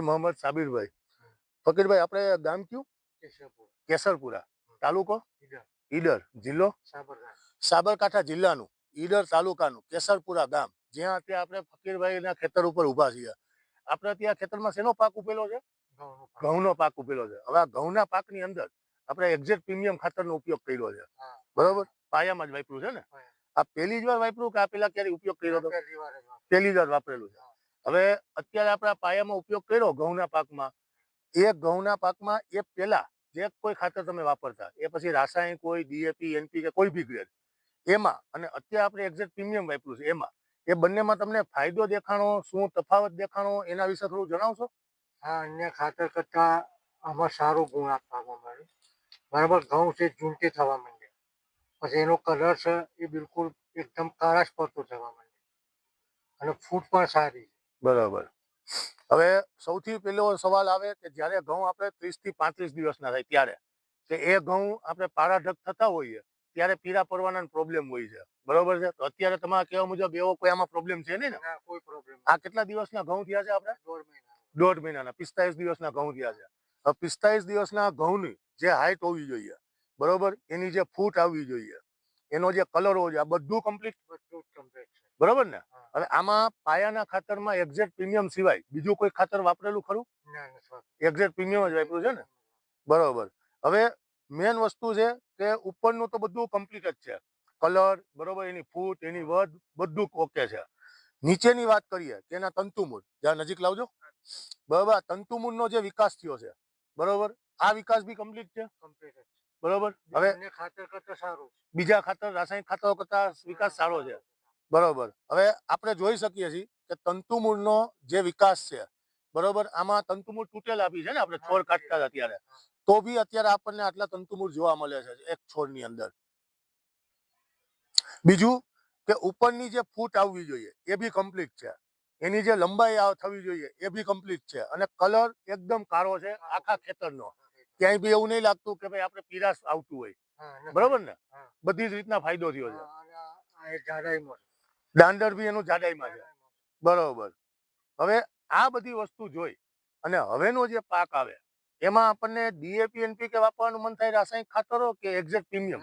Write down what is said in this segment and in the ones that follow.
મોહમ્મદ સાબિરભાઈ. ફકીરભાઈ, આપણે ગામ કયું? કેસરપુરા. તાલુકો ઈડર, જિલ્લો સાબરકાંઠા જિલ્લાનું ઈડર તાલુકાનું કેસરપુરા ગામ, જ્યાં અત્યારે આપણે ફકીરભાઈના ખેતર ઉપર ઊભા છીએ. આપણે ત્યાં ખેતરમાં શેનો પાક ઉભેલો છે? ઘઉંનો પાક ઉભેલો છે. હવે આ ઘઉંના પાકની અંદર આપણે એક્ઝેક્ટ પ્રીમિયમ ખાતરનો ઉપયોગ કર્યો છે, બરોબર? પાયામાં જ વાપર્યું છે ને? આ પહેલી જ વાર વાપર્યું કે આ પેલા ક્યારે ઉપયોગ કર્યો હતો? પહેલી જ વાર વાપરેલું છે. હવે અત્યારે આપણે આ પાયામાં ઉપયોગ કર્યો ઘઉંના પાકમાં, એ ઘઉંના પાકમાં એ પહેલા જે કોઈ ખાતર તમે વાપરતા, એ પછી રાસાયણિક કોઈ ડીએપી, એનપી કે કોઈ બી ગ્રેડ, એમાં અને અત્યારે આપણે એક્ઝેક્ટ પ્રીમિયમ વાપર્યું છે, એમાં એ બંનેમાં તમને ફાયદો દેખાણો, શું તફાવત દેખાણો, એના વિશે થોડું જણાવશો? હા, અન્ય ખાતર કરતા આમાં સારું ગુણ આપવામાં મળે. બરાબર, ઘઉં છે ઝૂંટી થવા માંડે, પછી એનો કલર છે એ બિલકુલ એકદમ કાળાશ પડતો થવા માંડે, અને ફૂટ પણ સારી. બરાબર. હવે સૌથી પહેલો સવાલ આવે કે જ્યારે ઘઉં આપણે 30 થી 35 દિવસના થાય ત્યારે, કે એ ઘઉં આપણે પારાઢક થતા હોઈએ ત્યારે પીળા પડવાના પ્રોબ્લેમ હોય છે, બરોબર છે? તો અત્યારે તમારા કહેવા મુજબ એવો કોઈ આમાં પ્રોબ્લેમ છે નહીં ને? કોઈ પ્રોબ્લેમ. આ કેટલા દિવસના ઘઉં થયા છે આપણે? 1.5 મહિનાના. 45 દિવસના ઘઉં થયા છે. હવે 45 દિવસના ઘઉંની જે હાઈટ હોવી જોઈએ, બરોબર, એની જે ફૂટ આવવી જોઈએ, એનો જે કલર હોવો જોઈએ, આ બધું કમ્પ્લીટ છે, બરોબર ને? હવે આમાં પાયાના ખાતરમાં એક્ઝેક્ટ પ્રીમિયમ સિવાય બીજું કોઈ ખાતર વાપરેલું ખરું? એક્ઝેક્ટ પ્રીમિયમ જ વાપર્યું છે ને? બરોબર. હવે મેન વસ્તુ છે કે ઉપરનું તો બધું કમ્પ્લીટ જ છે, કલર બરોબર, એની ફૂટ, એની વધ બધું ઓકે છે. નીચેની વાત કરીએ કે એના તંતુમૂળ, જ્યાં નજીક લાવજો, બરોબર, તંતુમૂળનો જે વિકાસ થયો છે, બરોબર, આ વિકાસ બી કમ્પ્લીટ છે, બરોબર. હવે ખાતર કરતા સારું, બીજા ખાતર રાસાયણિક ખાતરો કરતા વિકાસ સારો છે, બરોબર. હવે આપણે જોઈ શકીએ છીએ કે તંતુમૂળનો જે વિકાસ છે, બરોબર, આમાં તંતુમૂળ તૂટેલા બી છે ને, આપણે છોડ કાઢતા હતા ત્યારે, તો બી અત્યારે આપણને આટલા તંતુમૂળ જોવા મળે છે એક છોડની અંદર. બીજું કે ઉપરની જે ફૂટ આવવી જોઈએ એ બી કમ્પ્લીટ છે, એની જે લંબાઈ થવી જોઈએ એ બી કમ્પ્લીટ છે, અને કલર એકદમ કાળો છે આખા ખેતરનો. ક્યાંય બી એવું નહીં લાગતું કે ભાઈ આપણે પીરાશ આવતું હોય, બરોબર ને? બધી જ રીતના ફાયદો થયો છે. દાંડર બી એનું જાડાઈમાં છે, બરોબર. હવે આ બધી વસ્તુ જોઈ અને હવેનો જે પાક આવે એમાં આપણને ડીએપી, એનપીકે વાપરવાનું મન થાય, રાસાયણિક ખાતરો કે એક્ઝેક્ટ પ્રીમિયમ?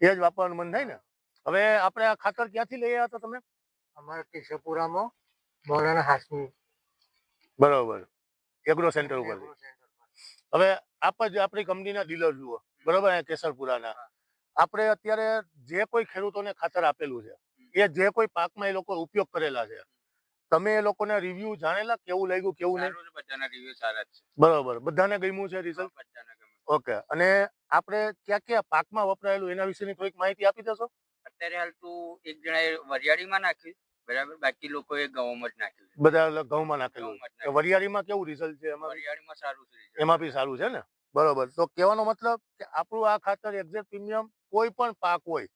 એ જ વાપરવાનું મન થાય ને? હવે આપણે આ ખાતર ક્યાંથી લઈ આવ્યા હતા તમે? અમારા કેશવપુરામાં મૌલાના હાશમી, બરોબર, એગ્રો સેન્ટર ઉપર. હવે આપ જ આપણી કંપનીના ડીલર જુઓ, બરોબર, કેસરપુરાના. આપણે અત્યારે જે કોઈ ખેડૂતોને ખાતર આપેલું છે, એ જે કોઈ પાકમાં એ લોકો ઉપયોગ કરેલા છે, તમે એ લોકોના રિવ્યુ જાણેલા, કેવું લાગ્યું કેવું નહીં? બધાના રિવ્યુ સારા છે, બરોબર, બધાને ગમ્યું છે રિઝલ્ટ? ઓકે. અને આપણે ક્યાં ક્યાં પાકમાં વપરાયેલું એના વિશેની થોડીક માહિતી આપી દેશો? અત્યારે હાલ તો એક જણાએ વરિયાળીમાં નાખ્યું, બરાબર, બાકી લોકોએ ઘઉંમાં જ નાખ્યું. બધા ઘઉંમાં નાખેલું. વરિયાળીમાં કેવું રિઝલ્ટ છે? વરિયાળીમાં સારું છે, એમાં બી સારું છે ને? બરોબર. તો કહેવાનો મતલબ કે આપણું આ ખાતર એક્ઝેક્ટ પ્રીમિયમ કોઈ પણ પાક હોય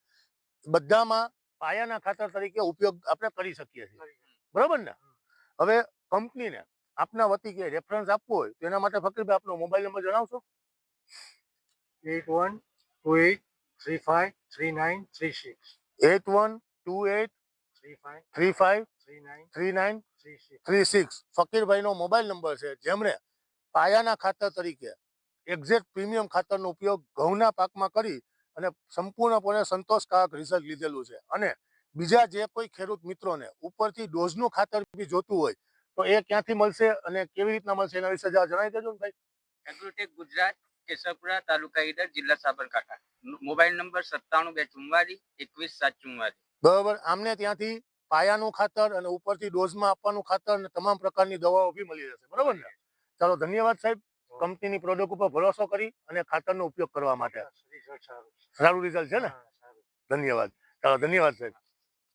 બધામાં પાયાના ખાતર તરીકે ઉપયોગ આપણે કરી શકીએ છીએ, બરોબર ને? હવે કંપનીને આપના વતી કે રેફરન્સ આપવો હોય તો એના માટે ફકીરભાઈ આપનો મોબાઈલ નંબર જણાવશો? 8128353936. 8128353936. ફકીરભાઈનો મોબાઈલ નંબર છે, જેમણે પાયાના ખાતર તરીકે એક્ઝેક્ટ પ્રીમિયમ ખાતરનો ઉપયોગ ઘઉંના પાકમાં કરી અને સંપૂર્ણપણે સંતોષકારક રિઝલ્ટ લીધેલું છે. અને બીજા જે કોઈ ખેડૂત મિત્રોને ઉપરથી ડોઝનું ખાતર બી જોતું હોય તો એ ક્યાંથી મળશે અને કેવી રીતના મળશે એના વિશે જણાવી દેજો ને ભાઈ. એગ્રોટેક ગુજરાત, કેશવપુરા, તાલુકા ઈડર, જિલ્લા સાબરકાંઠા. Mobile number 9724211744. બરોબર. આમને ત્યાંથી પાયાનું ખાતર અને ઉપરથી ડોઝમાં આપવાનું ખાતર અને તમામ પ્રકારની દવાઓ બી મળી જશે, બરોબર ને? ચાલો, ધન્યવાદ સાહેબ, કંપનીની પ્રોડક્ટ ઉપર ભરોસો કરી અને ખાતરનો ઉપયોગ કરવા માટે. સારું રિઝલ્ટ છે ને? ધન્યવાદ. ચાલો, ધન્યવાદ સાહેબ.